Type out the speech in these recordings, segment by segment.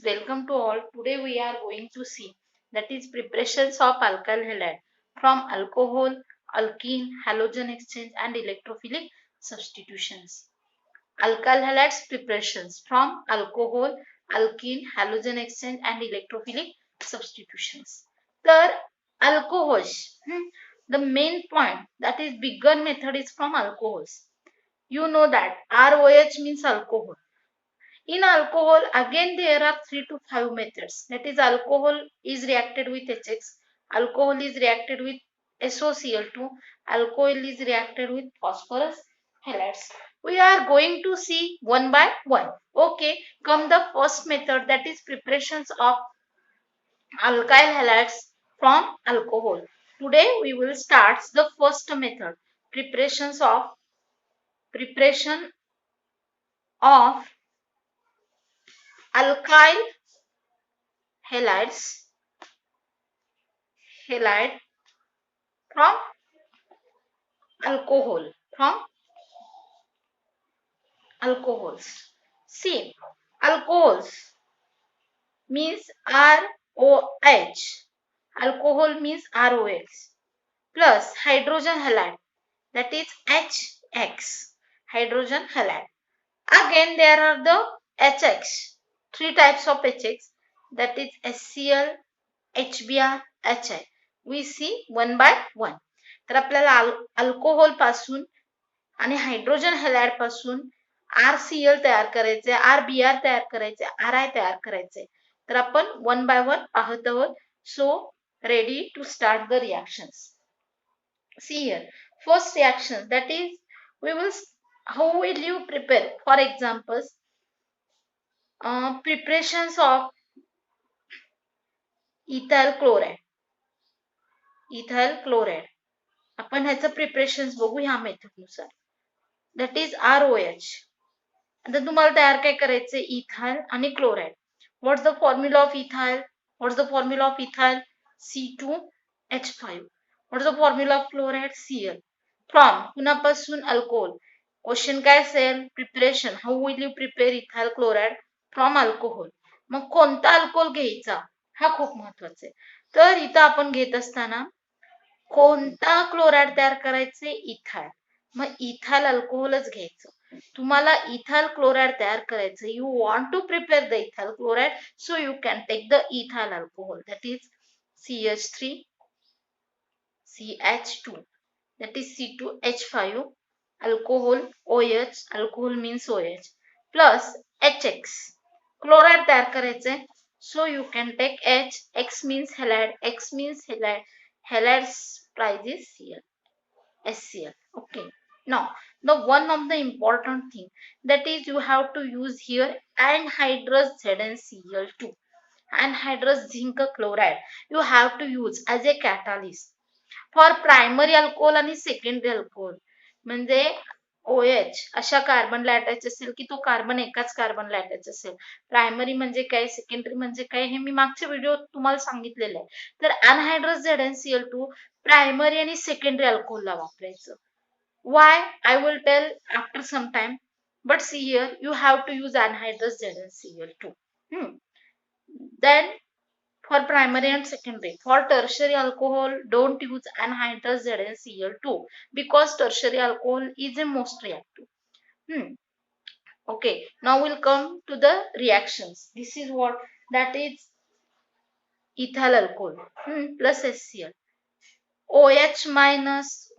welcome to all. Today we are going to see that is preparations of alkyl halide from alcohol, alkene, halogen exchange and electrophilic substitutions. Alkyl halides preparations from alcohol, alkene, halogen exchange and electrophilic substitutions. तर alcohols, the main point that is begun method is from alcohols. You know that ROH means alcohol. In alcohol, again there are 3 to 5 methods. That is, alcohol is reacted with HX, alcohol is reacted with SOCl2, alcohol is reacted with phosphorus halides. We are going to see one by one. Okay, come the first method, that is preparations of alkyl halides from alcohol. Today we will start the first method, preparation of alkyl halide from alcohols. See, alcohols means ROH. Alcohol means ROH plus hydrogen halide, that is HX. Hydrogen halide. Again there are the HX. 3 types of HX, that is HCl, HBr, HI. We see one by one. तर आपल्याला alcohol पासून आणि hydrogen halide पासून RCl तयार करायचे, RBr तयार करायचे, RI तयार करायचे. तर आपण वन बाय वन पाहत आहोत. So ready to start the reactions. See here, first reaction, that is how will you prepare? For examples, preparations of ethyl chloride. आपण ह्याचं प्रिपरेशन्स बघू ह्या मेथडनुसार. That is ROH. आता तुम्हाला तयार काय करायचे, इथाइल आणि chloride. What's the formula of ethyl? C2H5. What's the formula of chloride? Cl. From कुणापासून? अल्कोहोल. क्वेश्चन काय असेल? Preparation, how will you prepare ethyl chloride from alcohol. मग कोणता अल्कोहोल घ्यायचा हा खूप महत्वाचा आहे. तर इथं आपण घेत असताना कोणता क्लोराइड तयार करायचे? इथाइल. मग इथाइल अल्कोहोलच घ्यायचं. तुम्हाला इथाइल क्लोराइड तयार करायचं, you want to prepare the ethyl chloride, so you can take the ethyl alcohol, that is CH3 CH2, that is C2H5, alcohol OH, alcohol means OH, plus HX. Chloride तयार करायचे, so you can take H. X means halide, halide's price is Cl, HCl. Okay, now the one of the important thing, that is you have to use here anhydrous ZnCl2, anhydrous zinc chloride you have to use as a catalyst for primary alcohol आणि secondary alcohol. म्हणजे OH अशा कार्बनला attach असेल की तो carbon एकाच कार्बनला attach असेल. Primary म्हणजे काय, सेकंडरी म्हणजे काय, हे मी मागच्या व्हिडिओ तुम्हाला सांगितलेलं आहे. तर अनहायड्रस ZnCl2 प्रायमरी आणि सेकंडरी अल्कोहोलला वापरायचं. Why? I will tell after some time. But see here, you have to use anhydrous ZnCl2. Then for primary and secondary. For tertiary alcohol, don't use anhydrous ZnCl2 because tertiary alcohol is the most reactive. Okay, now we'll come to the reactions. This is what, that is ethyl alcohol plus HCl. OH minus.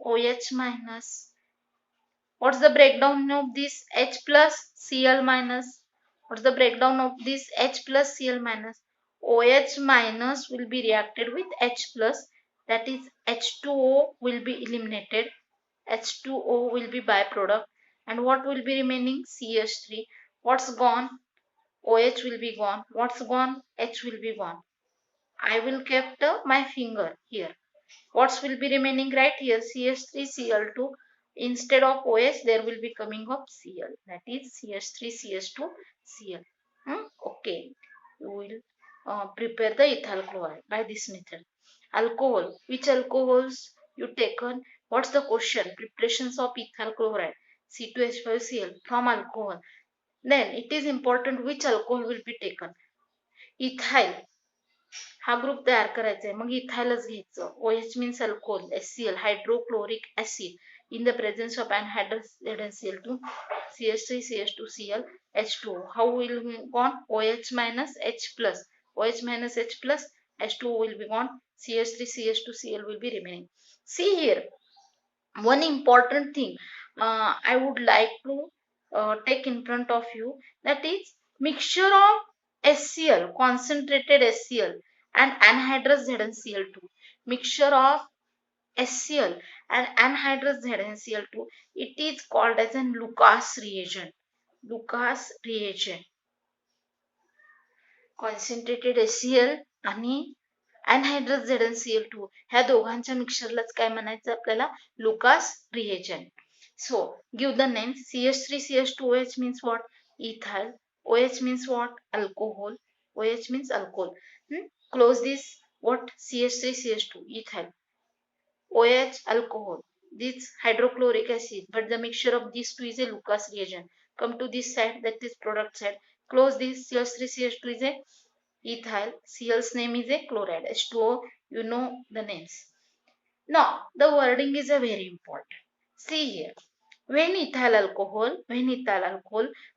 What's the breakdown of this? H plus Cl minus. What's the breakdown of this? H plus Cl minus. OH minus will be reacted with H plus, that is H2O will be eliminated. H2O will be byproduct, and what will be remaining? CH3. What's gone? OH will be gone. What's gone? H will be gone. I will kept my finger here. What will be remaining right here? CH3 Cl2. Instead of OH there will be coming of Cl, that is CH3 CH2 Cl. Okay, you will prepare the ethyl chloride by this method. Alcohol, which alcohols you taken? What's the question? Preparations of ethyl chloride, C2H5Cl from alcohol. Then it is important which alcohol will be taken. Ethyl हा group तयार करायचा आहे, मग इथाइलच घ्यायचं. OH means alcohol, HCl hydrochloric acid in the presence of anhydrous ZnCl2 CH3 CH2Cl H2O. How will be gone? OH minus H plus. OH minus H plus H2O will be gone. CH3 CH2Cl will be remaining. See here, one important thing I would like to take in front of you, that is mixture of HCl, concentrated HCl and anhydrous ZnCl2. Mixture of HCl and anhydrous ZnCl2, it is called as an Lucas reagent. Lucas reagent. Concentrated HCl आणि anhydrous ZnCl2 ह्या दोघांच्या मिक्सरलाच काय म्हणायचं आपल्याला? Lucas reagent. So give the name. CH3 CH2OH means what? Ethyl. OH means what? Alcohol. OH means alcohol. Close this. What? CH3 CH2 ethyl. OH alcohol. This hydrochloric acid, but the mixture of these two is a Lucas reagent. Come to this side, that is product side. Close this. CH3 CH2 is a ethyl. Cl's name is a chloride. H2O, you know the names. Now the wording is a very important. See here, when ethyl alcohol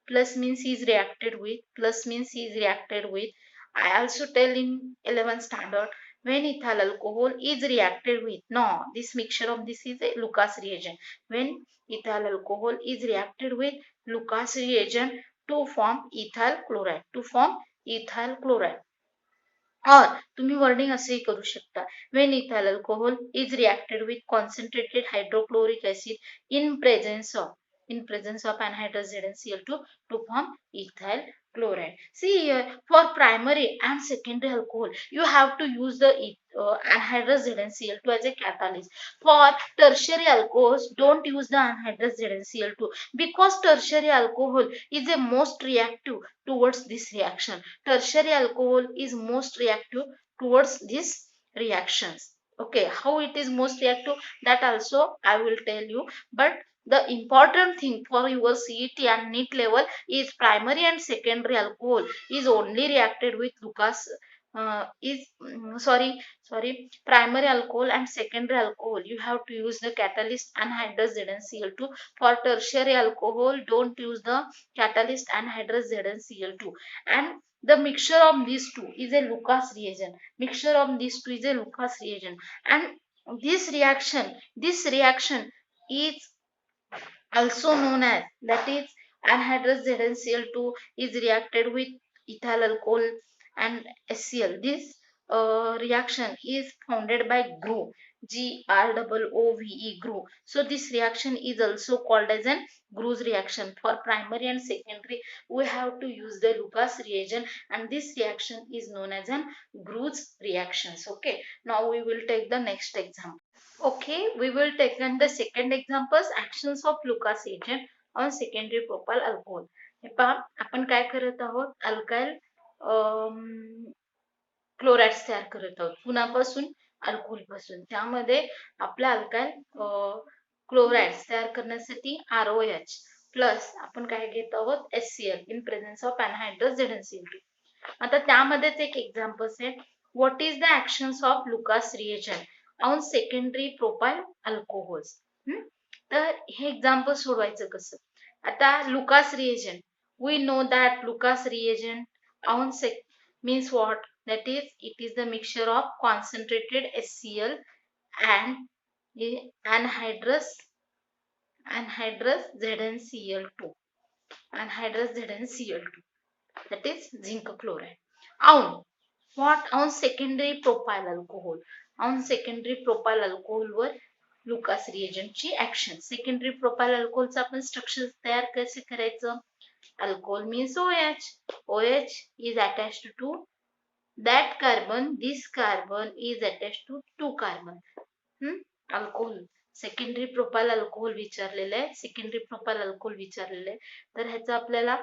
plus means is reacted with, I also tell in 11th standard, when ethyl alcohol is reacted with, no, this mixture of this is a Lucas reagent. When ethyl alcohol is reacted with Lucas reagent to form ethyl chloride, or तुम्ही wording असेही करू शकता, when ethyl alcohol is reacted with concentrated hydrochloric acid in presence of anhydrous ZnCl2 to form ethyl chloride. See here, for primary and secondary alcohol you have to use the anhydrous ZnCl2 as a catalyst. For tertiary alcohols, don't use the anhydrous ZnCl2 because tertiary alcohol is a most reactive towards this reaction. Tertiary alcohol is most reactive towards these reactions. Okay, how it is most reactive, that also I will tell you, but the important thing for your CET and NEET level is primary and secondary alcohol is only reacted with Lucas primary alcohol and secondary alcohol you have to use the catalyst anhydrous ZnCl2. For tertiary alcohol, don't use the catalyst anhydrous ZnCl2. And the mixture of these two is a Lucas reagent. And this reaction is also known as, that is anhydrous ZnCl2 is reacted with ethyl alcohol and HCl. This reaction is founded by GROOVE, GROOVE. So this reaction is also called as an Groove's reaction. For primary and secondary we have to use the Lucas reagent, and this reaction is known as an Groove's reactions. Okay, now we will take the next example. Okay, we will take the second examples, actions of Lucas agent on secondary propyl alcohol. हे पहा, आपण काय करत आहोत, alkyl chlorides तयार करत आहोत. कुणापासून? Alcohol पासून. त्यामध्ये आपल्या अल्काइल क्लोराइड्स तयार करण्यासाठी ROH प्लस आपण काय घेत आहोत, HCl in presence of anhydrous ZnCl2. आता त्यामध्येच एक एक्झाम्पल्स आहे. What is the actions of Lucas reagent on secondary propyl alcohols. तर हे एक्झाम्पल सोडवायचं कसं? आता Lucas reagent, we know that Lucas reagent on means what? That is, it is the mixture of concentrated HCl and anhydrous ZnCl2. That is zinc chloride. On secondary propyl alcohol. On secondary propyl alcohol were Lucas reagent ची action. Secondary propyl अल्कोहोलचं आपण structure तयार कसे करायचं? Alcohol means OH. OH is attached to that carbon. This carbon is attached to two carbon. Alcohol. Secondary propyl alcohol विचारलेलं आहे. Secondary propyl alcohol विचारलेलं आहे. तर ह्याचं आपल्याला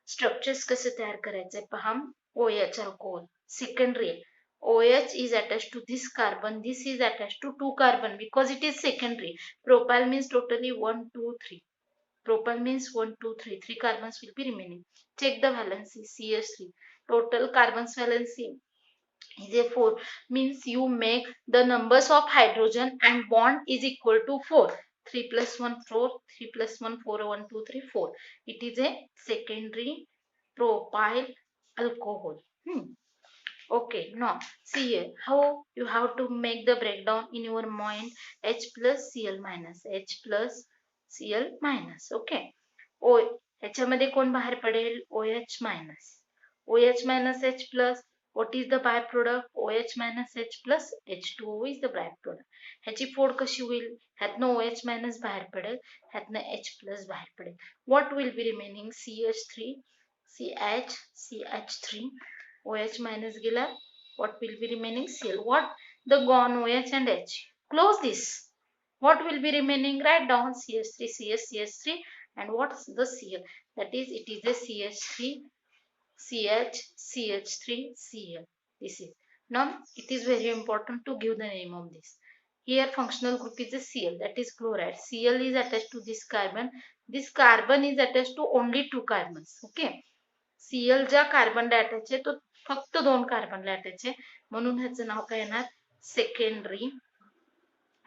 स्ट्रक्चर्स कसे तयार करायचे पहा. OH alcohol. Secondary. OH is attached to this carbon. This is attached to two carbon because it is secondary. Propyl means totally 1, 2, 3. Propyl means 1, 2, 3. 3 carbons will be remaining. Check the valency, CH3. Total carbons valency is a 4. Means you make the numbers of hydrogen and bond is equal to 4. 3 plus 1, 4. 3 plus 1, 4. 1, 2, 3, 4. It is a secondary propyl alcohol. Okay, now see here how you have to make the breakdown in your mind. H plus Cl minus, H plus Cl minus. Okay. O ह्याच्यामध्ये कोण बाहेर पडेल? OH minus. OH minus H plus. What is the byproduct? OH minus H plus H2O is the byproduct. ह्याची फोड कशी होईल? ह्यातनं OH minus बाहेर पडेल, ह्यातनं H plus बाहेर पडेल. What will be remaining? CH3, CH, CH3. OH minus गेला. What will be remaining? Cl. What? The gone OH and H. Close this. What will be remaining? Write down CH3, CH, CH3 and what's the Cl? That is, it is a CH3, CH, CH3, Cl. This is. Now, it is very important to give the name of this. Here, functional group is a Cl, that is chloride. Cl is attached to this carbon. This carbon is attached to only 2 carbons. Okay. Cl ज्या कार्बनला attach आहे तो फक्त 2 कार्बनला attach आहे, म्हणून ह्याचं नाव काय येणार? Secondary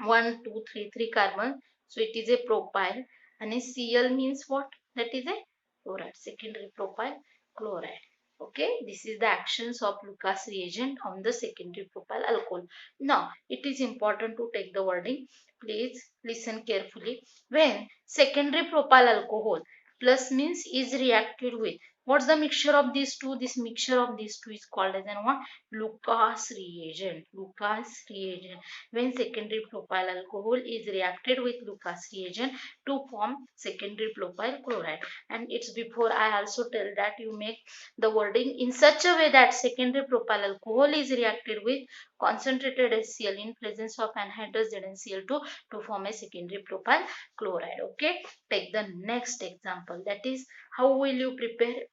1, 2, 3, 3 carbon. So it is a propyl. And Cl means what? That is a chloride. Secondary propyl chloride. Okay, this is the actions of Lucas reagent on the secondary propyl alcohol. Now, it is important to take the wording. Please listen carefully. When secondary propyl alcohol plus means is reacted with. What's the mixture of these two? This mixture of these two is called as what? Lucas reagent. Lucas reagent. When secondary propyl alcohol is reacted with Lucas reagent to form secondary propyl chloride. And it's before I also tell that you make the wording in such a way that secondary propyl alcohol is reacted with concentrated HCl in presence of anhydrous ZnCl2 to form a secondary propyl chloride. Okay, take the next example. That is, how will you prepare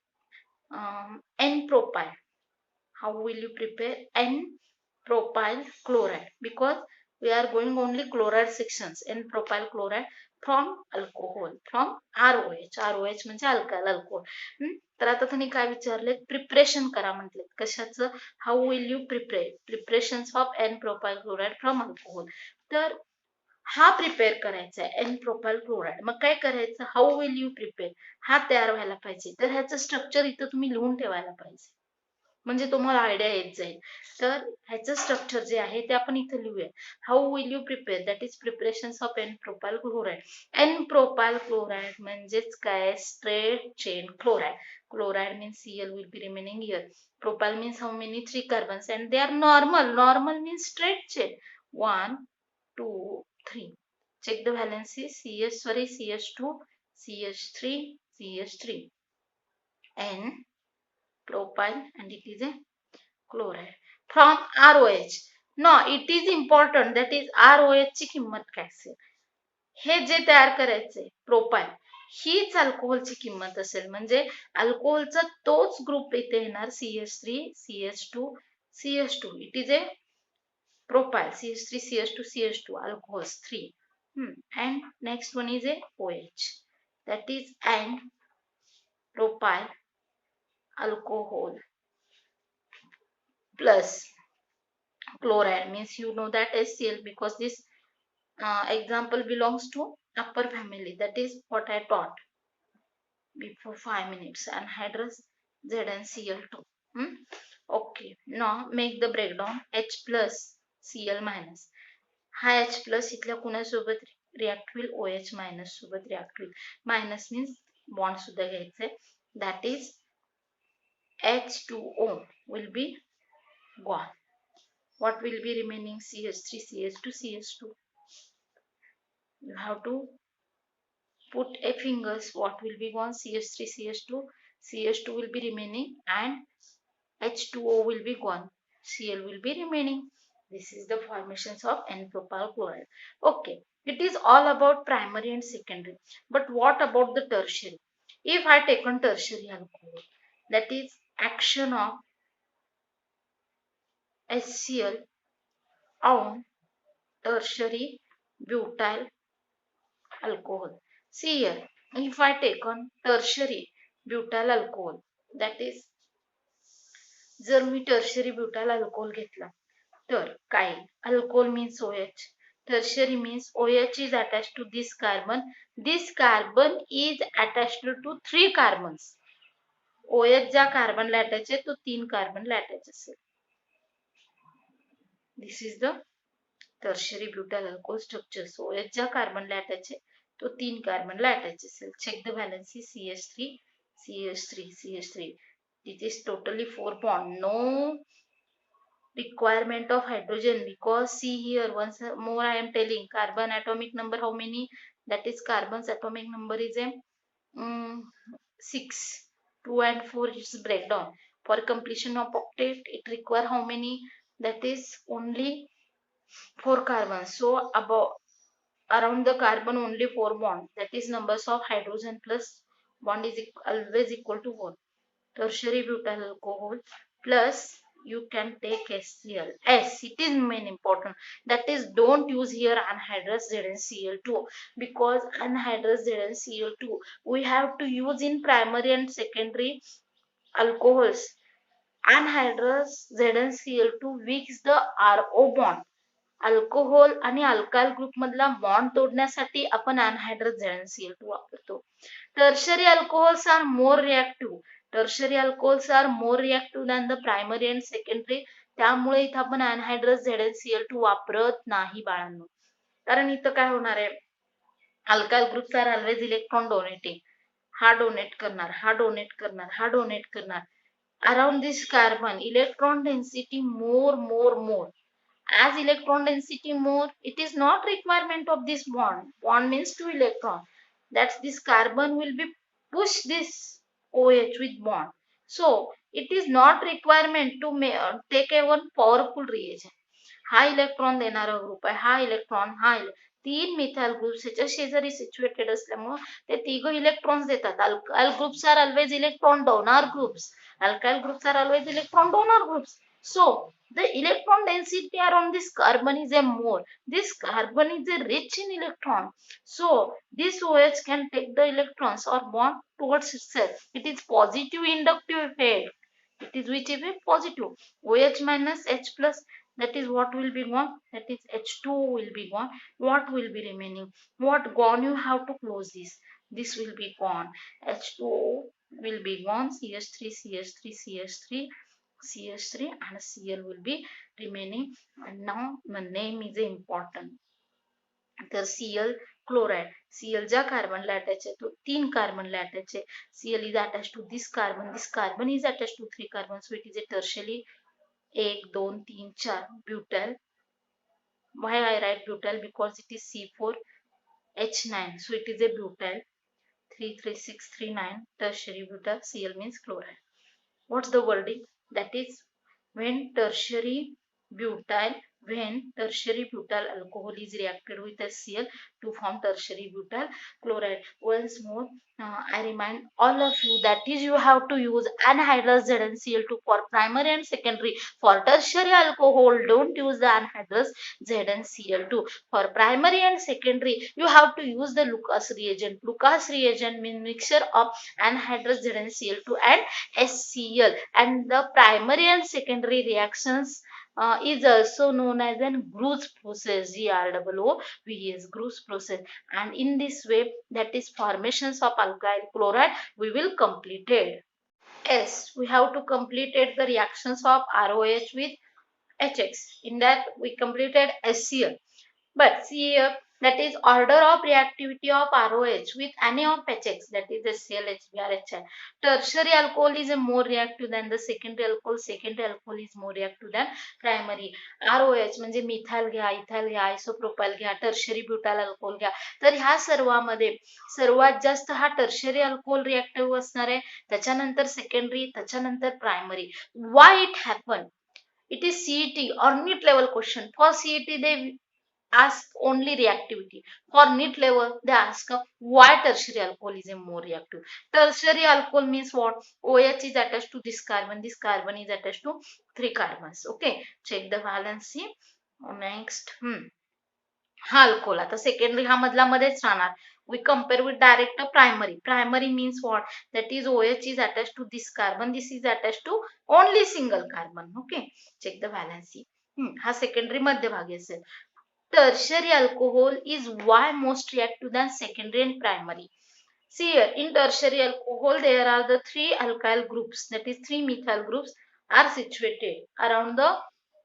N-propyl? How will you prepare N-propyl chloride? Because we are going only chloride sections. N-propyl chloride from alcohol, from ROH. ROH म्हणजे alkyl alcohol. तर आता त्यांनी काय विचारले? Preparation करा म्हटले. कशाचं? हाऊ will you prepare? Preparations of N-propyl chloride from alcohol. तर हा प्रिपेअर करायचा आहे N-propyl chloride. मग काय करायचं? हाऊ विल यू प्रिपेअर? हा तयार व्हायला पाहिजे. तर ह्याचं स्ट्रक्चर इथं तुम्ही लिहून ठेवायला पाहिजे, म्हणजे तुम्हाला आयडिया येत जाईल. तर ह्याचं स्ट्रक्चर जे आहे ते आपण इथे लिहूया. हाऊ will you prepare? That is preparations of N-propyl chloride. N-propyl chloride म्हणजेच काय? Straight chain chloride. Chloride means Cl will be remaining here. Propyl means how many? 3 carbons and they are normal. Normal means straight chain. 1, 2, 3. Check the valency. CH2, CH3, CH3. N propyl and it is a chloride from ROH. Now it is important, that is ROH ची किंमत काय असेल? हे जे तयार करायचे propyl हीच अल्कोहोलची किंमत असेल. म्हणजे अल्कोहोलचा तोच ग्रुप इथे येणार CH3, CH2, CH2. It is a propyl CH3, CH2, CH2 alcohols 3. And next one is a OH, that is and propyl alcohol plus chloride, means you know that HCl, because this example belongs to upper family. That is what I taught before 5 minutes. Anhydrous ZnCl2. Okay, now make the breakdown. H plus Cl minus. हा H plus इथल्या कुणासोबत react होईल? OH minus सोबत react होईल. Minus means bond सुद्धा घ्यायचे. That is H2O will be gone. What will be remaining? CH3, CH2, CH2. You have to put a fingers. What will be gone? CH3, CH2, CH2 will be remaining and H2O will be gone. Cl will be remaining. This is the formations of N-propyl chloride. Okay, it is all about primary and secondary. But what about the tertiary? If I take on tertiary alcohol, that is action of HCl on tertiary butyl alcohol. See here, if I take on tertiary butyl alcohol, that is जर मी tertiary butyl alcohol घेतला तर काय alcohol means OH, tertiary means OH is attached to this carbon is attached to 3 carbons. OH ज्या कार्बनला attach आहे तो 3 कार्बनला attach असेल. This is the tertiary butyl alcohol structure. So OH ज्या कार्बनला attach आहे तो 3 कार्बनला अटॅच असेल. Check the valency CH3 CH3 CH3. It is totally 4 bond. No requirement of hydrogen, because see here once more I am telling carbon atomic number how many, that is carbon's atomic number is a 6. 2 and 4 is breakdown. For completion of octet it require how many, that is only 4 carbons. So above around the carbon only 4 bond, that is numbers of hydrogen plus bond is always equal to 4. Tertiary butyl alcohol plus you can take HCl. S, it is main important. That is don't use here anhydrous ZnCl2, because anhydrous ZnCl2 we have to use in primary and secondary alcohols. Anhydrous ZnCl2 weaks the RO bond. Alcohol आणि alkyl group मधला bond तोडण्यासाठी आपण anhydrous ZnCl2 वापरतो. Tertiary alcohols are more reactive. Tertiary alcohols are more reactive than the primary and secondary. त्यामुळे इथं आपण anhydrous ZnCl2 वापरत नाही बाळांनो. कारण इथं काय होणार आहे, alkyl groups are always electron donating. हा डोनेट करणार, हा डोनेट करणार, हा डोनेट करणार. Around this carbon electron density more. As electron density more, it is not requirement of this bond. Bond means 2 electron. That's this carbon will be push this OH with bond. So it is not requirement to take a one powerful reagent. हा electron देणारा group आहे, हा electron तीन methyl groups ह्याच्या शेजारी situated असल्यामुळे ते तिघ इलेक्ट्रॉन्स देतात. Alkyl groups are always electron donor groups. Alkyl groups are always electron donor groups. So the electron density around this carbon is a more. This carbon is a rich in electron. So this OH can take the electrons or bond towards itself. It is positive inductive effect. It is which effect? Positive. OH minus H plus. That is what will be gone. That is H2 will be gone. What will be remaining? What gone? You have to close this. This will be gone. H2O will be gone. CH3, CH3, CH3, CH3 and Cl will be remaining. And now the name is important. तर Cl chloride. Cl ज्या कार्बनला attach आहे तो 3 कार्बनला attach आहे. Cl is attached to this carbon. This carbon is attached to 3 carbons. So it is a tertiary 1, 2, 3, 4 butyl. Why I write butyl? Because it is C4H9. So it is a butyl. 33639 tertiary butyl. Cl means chloride. What's the wording? That is when tertiary butyl alcohol is reacted with HCl to form tertiary butyl chloride. Once more, I remind all of you that is you have to use anhydrous ZnCl2 for primary and secondary. For tertiary alcohol, don't use the anhydrous ZnCl2. For primary and secondary, you have to use the Lucas reagent. Lucas reagent means mixture of anhydrous ZnCl2 and HCl, and the primary and secondary reactions is also known as an Gruce process, GROOVS, Gruce process. And in this way, that is formations of alkyl chloride, we will complete it. Yes, we have to complete the reactions of ROH with HX. In that, we completed HCl. But see here, that is order of reactivity of ROH with any of HX, that is HCl, HBr, HI. Tertiary alcohol is more reactive than the secondary alcohol. Secondary alcohol is more reactive than primary. ROH म्हणजे methyl घ्या, ethyl घ्या, आयसोप्रोपाइल घ्या, tertiary butyl alcohol घ्या. तर ह्या सर्वांमध्ये सर्वात जास्त हा टर्शरी अल्कोहोल रिएक्टिव्ह असणार आहे. त्याच्यानंतर सेकंडरी, त्याच्यानंतर primary. Why it happened? It is CET or NEET level question. For CET they ask only reactivity. For NEET level they ask why tertiary alcohol is a more reactive. Tertiary alcohol means what? OH is attached to this carbon. This carbon is attached to 3 carbons. Okay. Check the valency. Next. हा alcohol आता secondary हा मधला मध्येच राहणार. We compare with direct primary. Primary means what? That is OH is attached to this carbon. This is attached to only single carbon. Okay. Check the valency. हा secondary मध्यभागी असेल. Tertiary alcohol is why most reactive than secondary and primary. See here, in tertiary alcohol, there are the three alkyl groups, that is three methyl groups are situated around the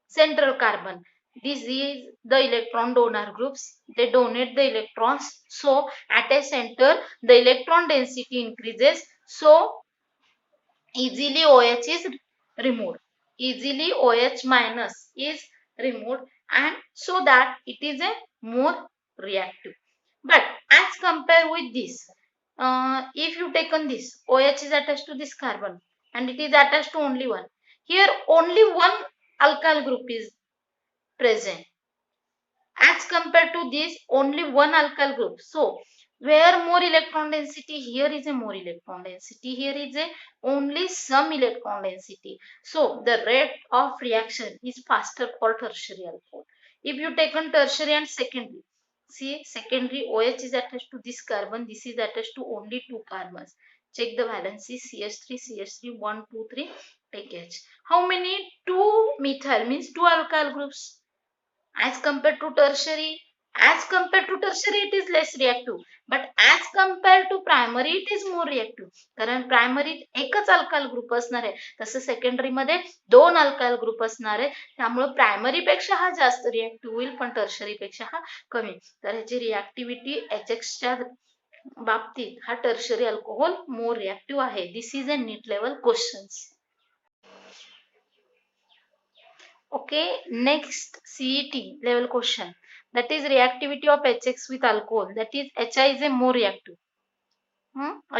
central carbon. This is the electron donor groups. They donate the electrons. So, at a center, the electron density increases. So, easily OH is removed. Easily OH minus is removed, and so that it is a more reactive. But as compared with this, if you taken this, OH is attached to this carbon and it is attached to only one. Here only one alkyl group is present. As compared to this, only one alkyl group. So, where more electron density? Here is a more electron density. Here is a only some electron density. So, the rate of reaction is faster for tertiary alcohol. If you take on tertiary and secondary, see secondary OH is attached to this carbon. This is attached to only two carbons. Check the valency CH3, CH3, 1, 2, 3, take H. How many? Two methyl means two alkyl groups. As compared to tertiary, it is less reactive, but as compared to primary it is more reactive. कारण प्रायमरीत एकच alkyl group असणार आहे, तसं secondary मध्ये दोन alkyl group असणार आहे. त्यामुळे प्रायमरी पेक्षा हा जास्त रिएक्टिव्ह होईल, पण टर्शरी पेक्षा हा कमी. तर ह्याची रिएक्टिव्हिटी HX च्या बाबतीत हा टर्शरी अल्कोहोल मोर रिएक्टिव्ह आहे. This is a NEET level questions. Okay, next CET level question, that is reactivity of HX with alcohol, that is HI is a more reactive.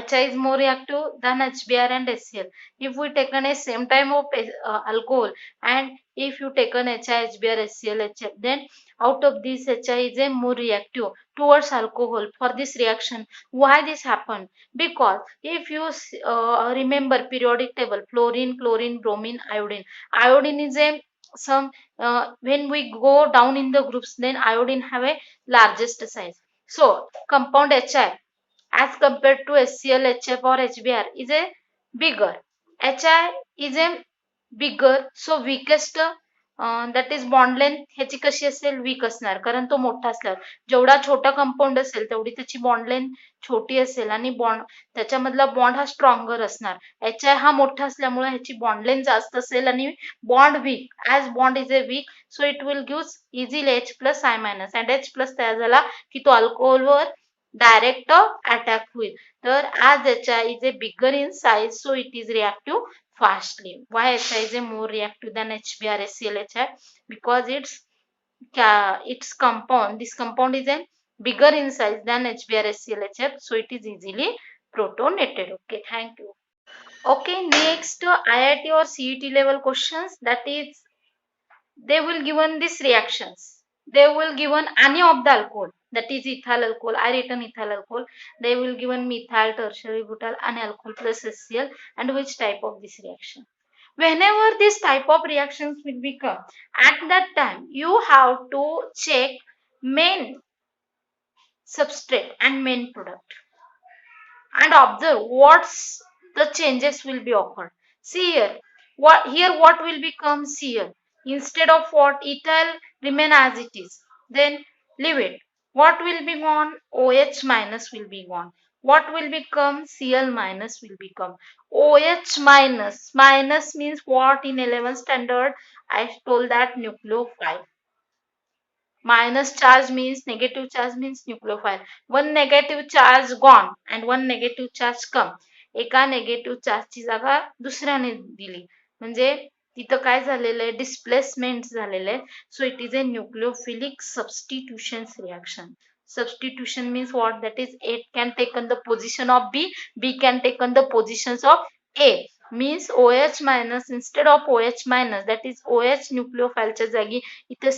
HI is more reactive than HBr and HCl. If we taken a same time of alcohol and if you taken HI, HBr, HCl, HF, then out of this HI is a more reactive towards alcohol for this reaction. Why this happened? Because if you remember periodic table, fluorine, chlorine, bromine, iodine. Iodine is a when we go down in the groups, then iodine have a largest size. So compound HI as compared to HCl, HF or HBr is a bigger. HI is a bigger, so weakest that is bond length ह्याची कशी असेल, week असणार, कारण तो मोठा असल्यावर. जेवढा छोटा कंपाऊंड असेल तेवढी त्याची बॉन्ड लेंथ छोटी असेल आणि बॉन्ड त्याच्यामधला बॉन्ड हा स्ट्रॉंगर असणार. HI हा मोठा असल्यामुळे ह्याची बॉन्ड लेंथ जास्त असेल आणि bond weak. As bond is a weak, so it will give easily H plus I minus, and H plus तयार झाला की तो अल्कोहोलवर direct attack with. Third, as HI is a bigger in size, so it is reactive fastly. Why HI is a more reactive than HBr, HCl, HI? Because its compound, this compound is a bigger in size than HBr, HCl, HF, so it is easily protonated. Okay, thank you. Okay, next IIT or CET level questions, that is they will given these reactions. They will given any of the alcohol, that is ethyl alcohol. I written ethyl alcohol. They will given methyl, tertiary, butyl, and alcohol plus HCl, and which type of this reaction. Whenever this type of reactions will become, at that time you have to check main substrate and main product and observe what's the changes will be occurred. See here, what will become here? Instead of what, ethyl remain as it is, then leave it. What will be gone? OH minus will be gone. What will become? Cl minus will become. OH minus. Minus means what? In 11th standard I told that nucleophile. Minus charge means negative charge means nucleophile. One negative charge gone and one negative charge come. एका negative charge ची जागा दुसऱ्याने दिली, म्हणजे तिथं काय झालेलं आहे, डिस्प्लेसमेंट झालेलं आहे. So it is a nucleophilic substitution reaction. Substitution means what? That is A can take on the position of B, B can take on the positions of A. Means OH minus instead of OH minus, that is OH nucleophile च्या जागी इथे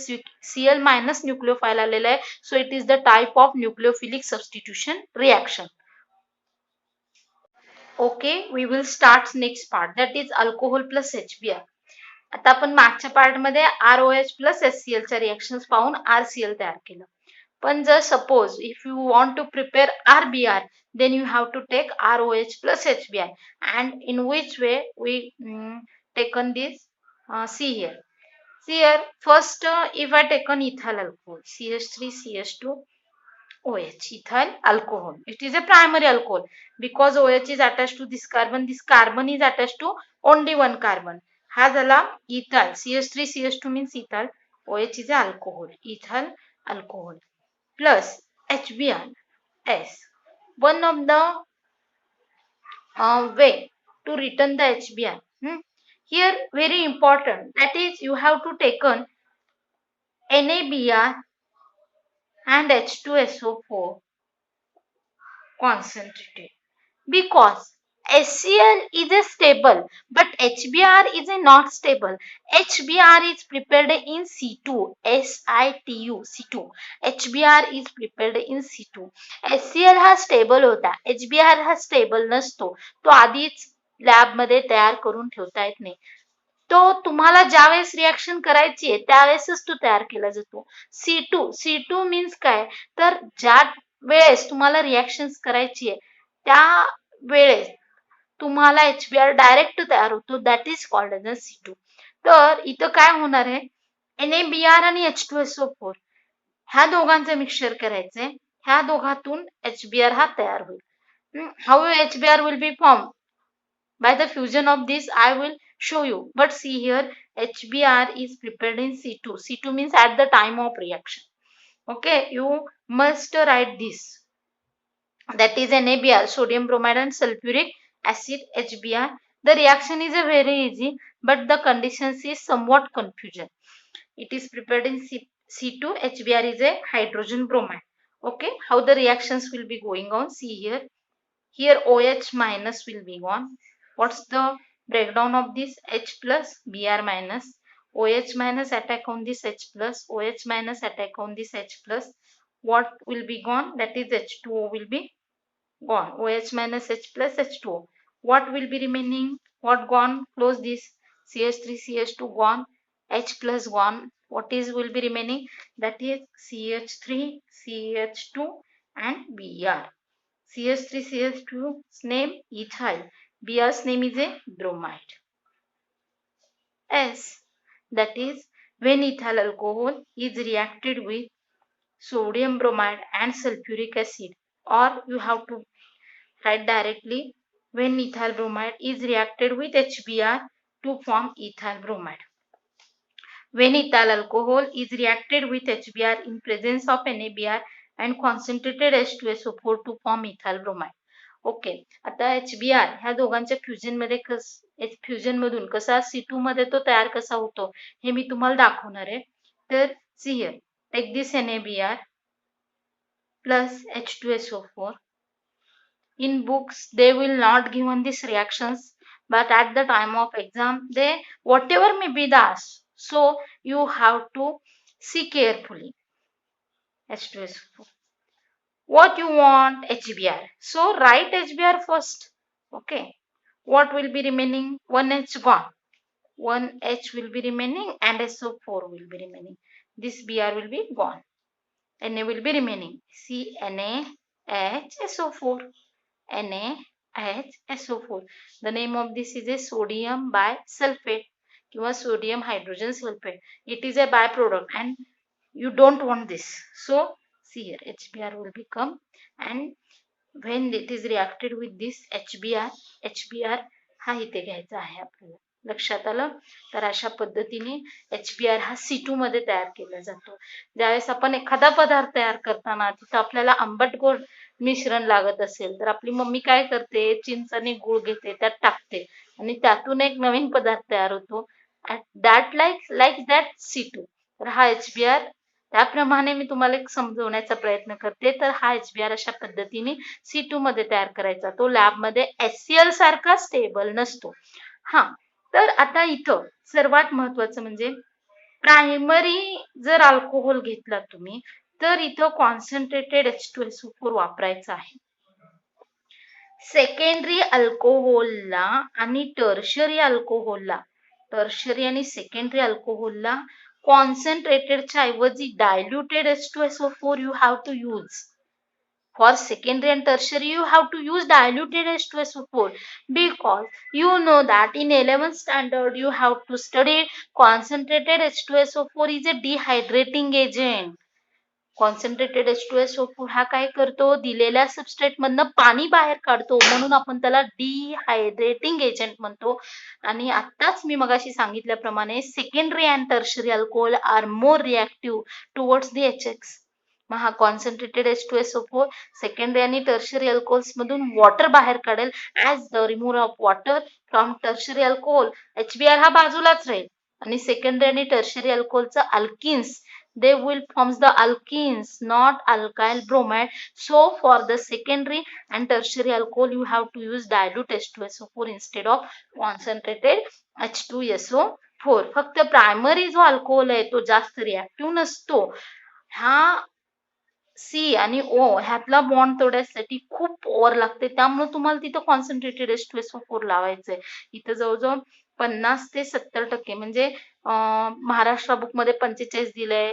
Cl minus nucleophile आलेला आहे. So it is the type of nucleophilic substitution reaction. Okay, we will start next part, that is alcohol plus HBr. आता आपण मागच्या part मध्ये ROH plus HCl च्या रिएक्शन्स पाहून RCl तयार केलं. पण जर suppose if you want to prepare RBR, then you have to take ROH plus HBr. And in which way we taken this? See here. See here, first if I taken ethyl alcohol, CH3 CH2 OH, ethyl alcohol. It is a primary alcohol because OH is attached to this carbon. This carbon is attached to only one carbon. हा झाला ethyl. CH3 CH2 means ethyl. OH is a alcohol. Ethyl alcohol plus HBr S. One of the way to return the HBr. Here very important, that is you have to taken NaBr and H2SO4 concentrated, because HCl is a stable but HBr is a not stable. HBr is prepared in C2, SITU, C2. HBr is prepared in C2. HCl हा stable होता, HBr हा stable नसतो, तो आधीच lab मध्ये तयार करून ठेवता येत नाही. तो तुम्हाला ज्यावेळेस रिॲक्शन करायची आहे त्यावेळेसच तो तयार केला जातो. C2 मीन्स काय, तर ज्या वेळेस तुम्हाला रिॲक्शन्स करायची आहे त्या वेळेस तुम्हाला HBr डायरेक्ट तयार होतो, that is called as a C2. तर इथं काय होणार आहे, NaBr आणि H2SO4 ह्या दोघांचं मिक्सचर करायचंय, ह्या दोघातून HBr हा तयार होईल. हाऊ HBr will be form by the fusion of this I will show you, but see here HBr is prepared in C2. C2 means at the time of reaction. Okay, you must write this, that is NaBr, sodium bromide and sulfuric acid, HBr. The reaction is a very easy, but the conditions is somewhat confusion. It is prepared in C2. HBr is a hydrogen bromide. Okay, how the reactions will be going on, see here. Here OH minus will be gone. What's the breakdown of this? H plus Br minus. OH minus attack on this H plus. OH minus attack on this H plus. What will be gone? That is H2O will be gone. OH minus H plus H2O. What will be remaining? What gone? Close this. CH3 CH2 gone. H plus gone. What is will be remaining? That is CH3 CH2 and Br. CH3 CH2's name ethyl. Br's name is a bromide. S, that is when ethyl alcohol is reacted with sodium bromide and sulfuric acid, or you have to write directly when ethyl bromide is reacted with HBr to form ethyl bromide. When ethyl alcohol is reacted with HBr in presence of NaBr and concentrated H2SO4 to form ethyl bromide. Okay, आता HBr ह्या दोघांच्या fusion मध्ये fusion मधून कसा C2 मध्ये तो तयार कसा होतो हे मी तुम्हाला दाखवणार आहे. तर see here, take this NaBr plus H2SO4. In books they will not given these reactions, but at the time of exam they whatever may be the ask, so you have to see carefully. H2SO4. What you want? HBr. So write HBr first. Okay. What will be remaining? 1H gone. 1H will be remaining and SO4 will be remaining. This Br will be gone. Na will be remaining. See, NaHSO4. NaHSO4. The name of this is a sodium bisulfate or sodium hydrogen sulfate. It is a byproduct and you don't want this. So see here, HBr will become, and when it is reacted with this HBr हा इथे घ्यायचा आहे आपल्याला. लक्षात आलं? तर अशा पद्धतीने HBr हा C2 मध्ये तयार केला जातो. ज्यावेळेस आपण एखादा पदार्थ तयार करताना तिथं आपल्याला आंबट गोड मिश्रण लागत असेल तर आपली मम्मी काय करते, चिंच आणि गूळ घेते, त्यात टाकते आणि त्यातून एक नवीन पदार्थ तयार होतो. That like that C2. तर हा HBr त्याप्रमाणे मी तुम्हाला एक समजवण्याचा प्रयत्न करते. तर हा HBr अशा पद्धतीने C2 मध्ये तयार करायचा. तो लॅब मध्ये HCl सारखा स्टेबल नसतो. हा, तर आता इथं सर्वात महत्त्वाचं म्हणजे प्रायमरी जर अल्कोहोल घेतला तुम्ही तर इथं कॉन्सन्ट्रेटेड H2SO4 वापरायचा आहे. सेकंडरी अल्कोहोलला आणि टर्शरी अल्कोहोलला, टर्शरी आणि सेकंडरी अल्कोहोलला कॉन्सन्ट्रेटेडच्या ऐवजी diluted H2SO4 you have to use. For secondary and tertiary, you have to use diluted H2SO4 because you know that in 11th standard you have to study concentrated H2SO4 is a dehydrating agent. Concentrated H2SO4 हा काय करतो, दिलेल्या substrate मधनं पाणी बाहेर काढतो, म्हणून आपण त्याला डिहायड्रेटिंग एजंट म्हणतो. आणि आताच मी मगाशी सांगितल्याप्रमाणे secondary and tertiary alcohol are more reactive towards the HX. मग हा कॉन्सन्ट्रेटेड H2SO4 सेकंडरी आणि टर्शरी अल्कोहोल्स मधून वॉटर बाहेर काढेल. As the removal of water from tertiary alcohol HBr हा बाजूलाच राहील आणि सेकंडरी आणि टर्शरी अल्कोहोलचं alkenes they will forms the alkenes, not alkyl bromide. So for the secondary and tertiary alcohol you have to use dilute H2SO4 instead of concentrated H2SO4. फक्त primary जो alcohol आहे तो जास्त रिॲक्टिव्ह नसतो. हा सी आणि ओ ह्यातला बॉन्ड तोडण्यासाठी खूप पॉवर लागते, त्यामुळे तुम्हाला तिथं कॉन्सन्ट्रेटेड H2SO4 लावायचंय. इथं जवळजवळ 50 ते 70% म्हणजे महाराष्ट्र बुक मध्ये 45 दिलंय,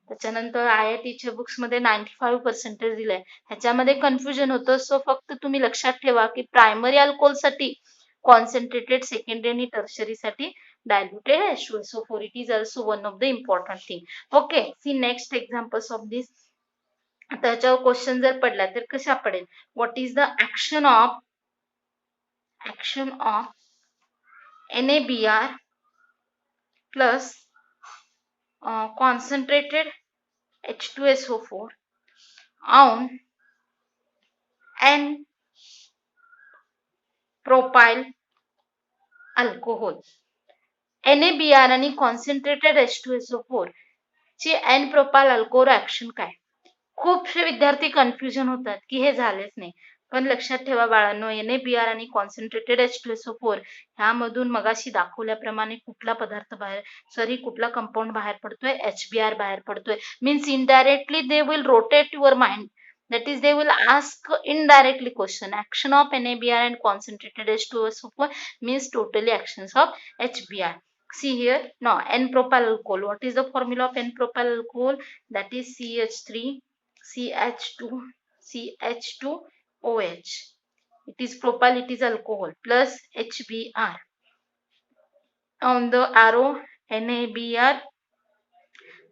त्याच्यानंतर IITच्या बुक्स मध्ये 95% दिलंय. ह्याच्यामध्ये कन्फ्युजन होतं. सो फक्त तुम्ही लक्षात ठेवा की प्रायमरी अल्कोहोल साठी कॉन्सन्ट्रेटेड, सेकंडरी आणि टर्शरी साठी diluted H2SO4. It is also one of the important thing. Okay, see next examples of this. त्याच्यावर क्वेश्चन जर पडला तर कशा पडेल, what is the action of NaBr plus concentrated H2SO4 on N propyl alcohol. NaBr आणि concentrated H2SO4 ची N propyl alcohol action काय. खूपसे विद्यार्थी कन्फ्युजन होतात की हे झालेच नाही, पण लक्षात ठेवा बाळांनो, NaBr आणि कॉन्सन्ट्रेटेड H2SO4 ह्यामधून मगाशी दाखवल्याप्रमाणे कुठला पदार्थ कुठला कंपाऊंड बाहेर पडतोय, HBr बाहेर पडतोय. Means indirectly they will rotate your mind. That is, they will ask indirectly question. Action of NaBr and concentrated H2SO4 means totally actions of HBr. See here, now N-propyl alcohol. What is the formula of N-propyl alcohol? That is CH3 CH2 CH2OH. It is propyl, it is alcohol, plus HBr. On the arrow, NaBr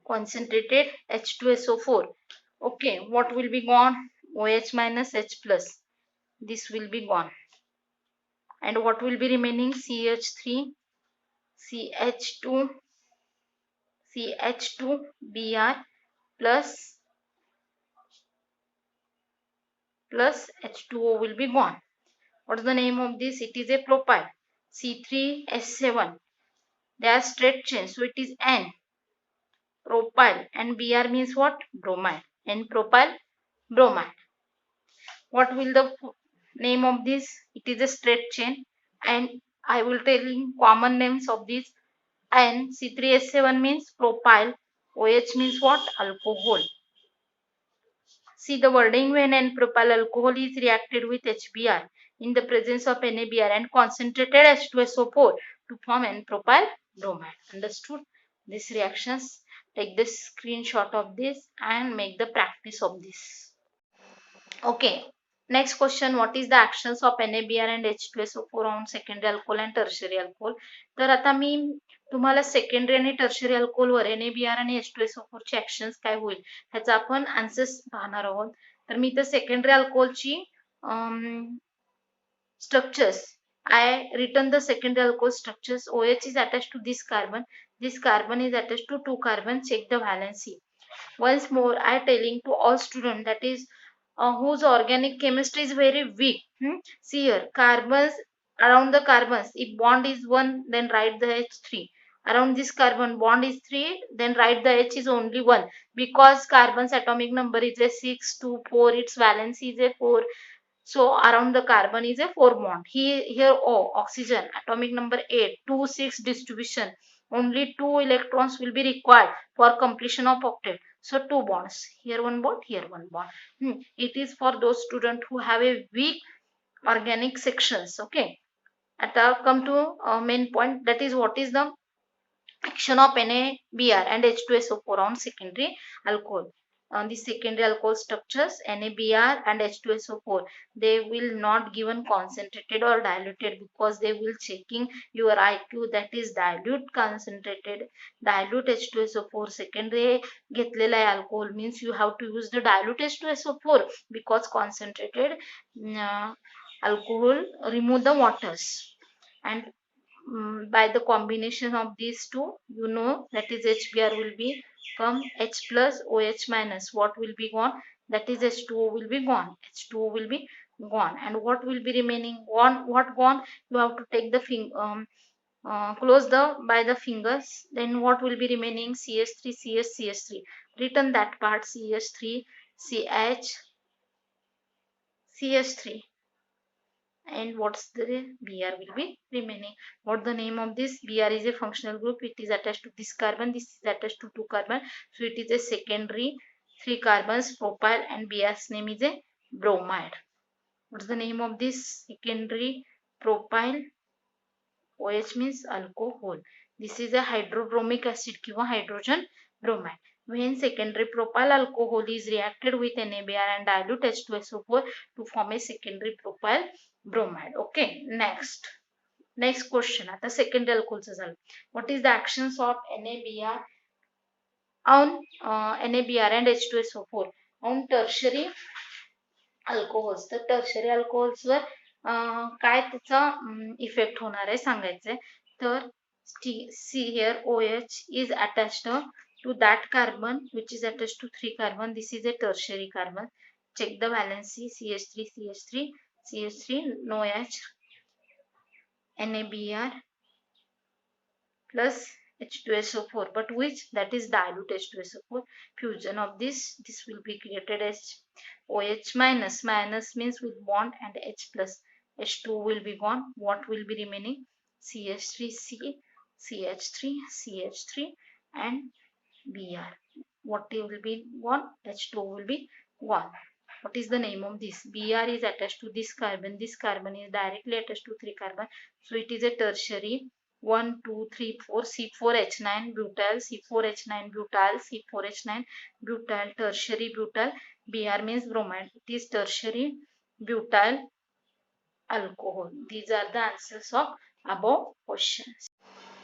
concentrated H2SO4. Okay, what will be gone? OH minus H plus. This will be gone. And what will be remaining? CH3 CH2 CH2Br plus H2O will be gone. What is the name of this? It is a propyl. C3H7. They are straight chain, so it is N propyl, and Br means what? Bromide. N propyl bromide. What will the name of this? It is a straight chain, and I will tell you common names of this. N C3H7 means propyl. OH means what? Alcohol. See the wording: when N-propyl alcohol is reacted with HBr in the presence of NaBr and concentrated H2SO4 to form N-propyl bromide. Understood? These reactions, take the screenshot of this and make the practice of this. Okay, next question, what is the actions of NaBr and H2SO4 on secondary alcohol and tertiary alcohol? तर आता मी तुम्हाला secondary आणि tertiary alcohol वर NaBr आणि H2SO4 ची actions काय होईल ह्याचा आपण आन्सर्स पाहणार आहोत. तर मी इथं secondary अल्कोहोलची structures, I written the secondary alcohol structures. OH is attached to this carbon is attached to 2 carbons. Check the valency. Once more I telling to all students, that is whose organic chemistry is very weak. See here, carbons, around the carbons, if bond is 1, then write the H3. Around this carbon bond is 3, then write the H is only 1, because carbon's atomic number is a 6, 2, 4, its valency is a 4. So around the carbon is a 4 bond. Here O, oxygen, atomic number 8, 2, 6 distribution. Only 2 electrons will be required for completion of octet. So 2 bonds. Here 1 bond, here 1 bond. It is for those students who have a weak organic sections. Okay. Come to main point. That is, what is the action of NaBr and H2SO4 on secondary alcohol. On the secondary alcohol structures, NaBr and H2SO4, they will not given concentrated or diluted because they will checking your IQ, that is dilute concentrated, dilute H2SO4 secondary घेतलेला आहे alcohol means you have to use the dilute H2SO4 because concentrated alcohol remove the waters, and by the combination of these two, you know, that is HBr will become H plus OH minus. What will be gone? That is H2O will be gone. H2O will be gone. And what will be remaining? Gone. What gone? You have to take the close the by the fingers. Then what will be remaining? CH3, CH, CH3. Written that part CH3, CH, CH3. And what's the Br will be remaining. What the name of this? Br is a functional group. It is attached to this carbon. This is attached to 2 carbon. So it is a secondary 3 carbons propyl, and Br's name is a bromide. What's the name of this secondary propyl? OH means alcohol. This is a hydrobromic acid किंवा hydrogen bromide. When secondary propyl alcohol is reacted with NaBr and dilute H2SO4 to form a secondary propyl bromide. Okay, next question. आता secondary alcohol झालं. What is the actions of NaBr on NaBr and H2SO4 on tertiary alcohols? तर tertiary alcohols वर काय त्याचा effect होणार आहे सांगायचंय. तर see here OH is attached to that carbon which is attached to 3 carbon. This is a tertiary carbon. Check the valency CH3, CH3, CH3, no H, NaBr plus H2SO4, but which? That is dilute H2SO4. Fusion of this will be created as OH minus. Minus means with bond, and H plus. H2 will be gone. What will be remaining? CH3C, CH3, CH3, and Br. What will be gone? H2 will be gone. What is the name of this? Br is attached to this carbon. This carbon is directly attached to 3 carbon. So it is a tertiary 1, 2, 3, 4, C4H9 butyl, C4H9 butyl, C4H9 butyl, tertiary butyl. Br means bromide. It is tertiary butyl alcohol. These are the answers of above questions.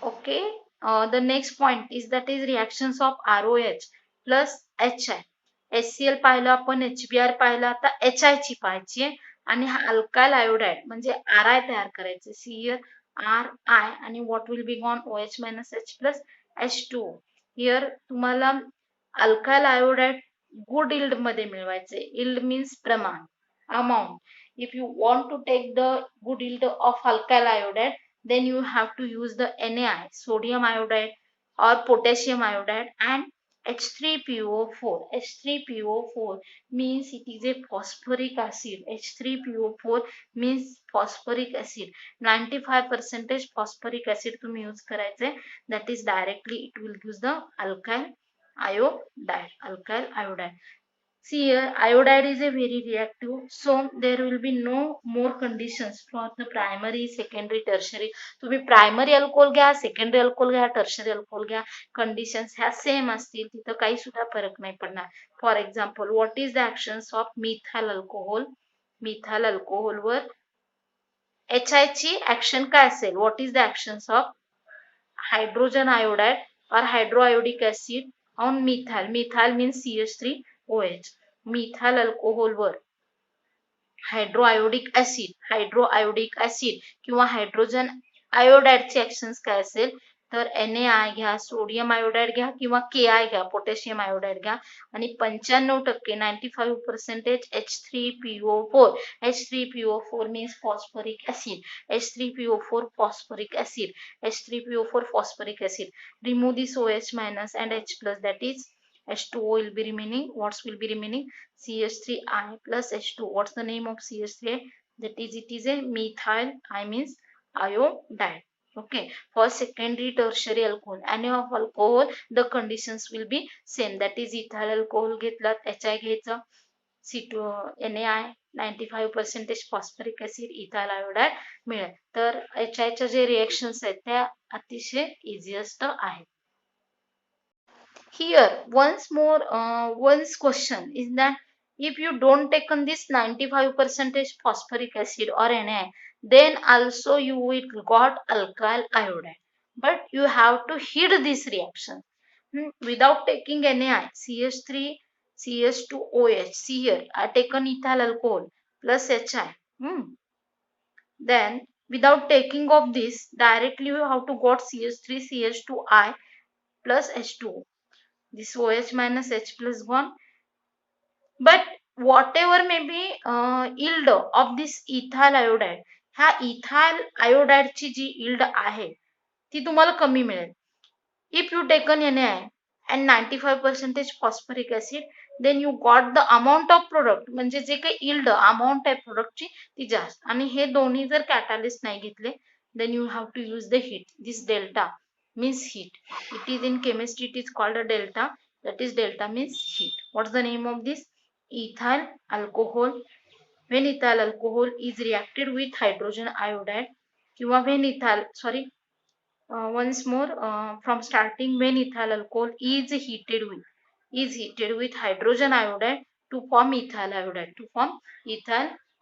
Okay, the next point is that is reactions of ROH plus HI. HCl पाहिलं आपण, HBr पाहिलं, आता HI ची पाहायची आहे आणि हा alkyl iodide म्हणजे RI तयार करायचे. Here RI आणि what will be gone? OH minus H plus H2O. Here तुम्हाला अल्काइल आयोडाइड गुड yield मध्ये मिळवायचे. Yield means प्रमाण, amount. If you want to take the good yield of alkyl iodide, then you have to use the NaI, sodium iodide or potassium iodide, and H3PO4. H3PO4 means it is a phosphoric acid. H3PO4 means phosphoric acid. 95% phosphoric acid तुम्ही use करायचे. That is directly it will use the alkyl iodide. Alkyl iodide. See here, iodide is a very reactive, so there will be no more conditions for the primary, secondary, tertiary. तुम्ही primary alcohol घ्या, secondary alcohol घ्या, tertiary alcohol घ्या, conditions ह्या same असतील, तिथं काही सुद्धा फरक नाही पडणार. For example, what is the actions of methyl alcohol? Methyl alcohol were HI ची action काय असेल? What is the actions of hydrogen iodide or hydroiodic acid on methyl? Methyl means CH3OH. methyl alcohol were हायड्रोआयोडिक acid किंवा hydrogen आयोडाइडचे actions काय असेल तर NaI घ्या, sodium iodide घ्या किंवा KI घ्या, पोटॅशियम आयोडाइड घ्या आणि 95% 95% H3PO4. H3PO4 means phosphoric acid. H3PO4 phosphoric acid. H3PO4 phosphoric acid. Remove this OH minus and H plus, that is H2O will be remaining. What will be remaining? CH3I plus H2. What's the name of CH3I? That is, it is a methyl. I means iodide. Okay. For secondary, tertiary alcohol, any of alcohol, the conditions will be same. That is, ethyl alcohol घेतला, HI घ्यायचा, NaI 95% phosphoric acid ethyl iodide मिळेल. तर HI च्या जे reactions आहेत त्या अतिशय easiest आहेत. Here once more one's question is that if you don't taken this 95% phosphoric acid or Na, then also you will got alkyl iodide, but you have to heat this reaction. Without taking Na, CH3 CH2OH, see here I taken ethyl alcohol plus HI. Then without taking of this, directly you have to got CH3 CH2I plus H2O. This OH minus H plus 1. But whatever may be yield of this ethyl iodide, ह्या ethyl iodide ची जी yield आहे ती तुम्हाला कमी मिळेल. If you taken NaI and 95% phosphoric acid, then you got the amount of product म्हणजे जे काही yield amount आहे product ची ती जास्त. आणि हे दोन्ही जर catalyst नाही घेतले, then you have to use the heat. This delta means heat. It is in chemistry it is called a delta. That is delta means heat. What's the name of this? Ethyl alcohol. When ethyl alcohol is reacted with hydrogen iodide किंवा when ethyl once more from starting, when ethyl alcohol is heated with hydrogen iodide to form ethyl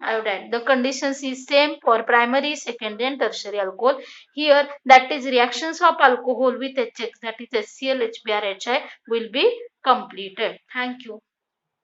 iodide. The conditions is same for primary, secondary and tertiary alcohol. Here that is reactions of alcohol with HX, that is HCl, HBr, HI will be completed. Thank you.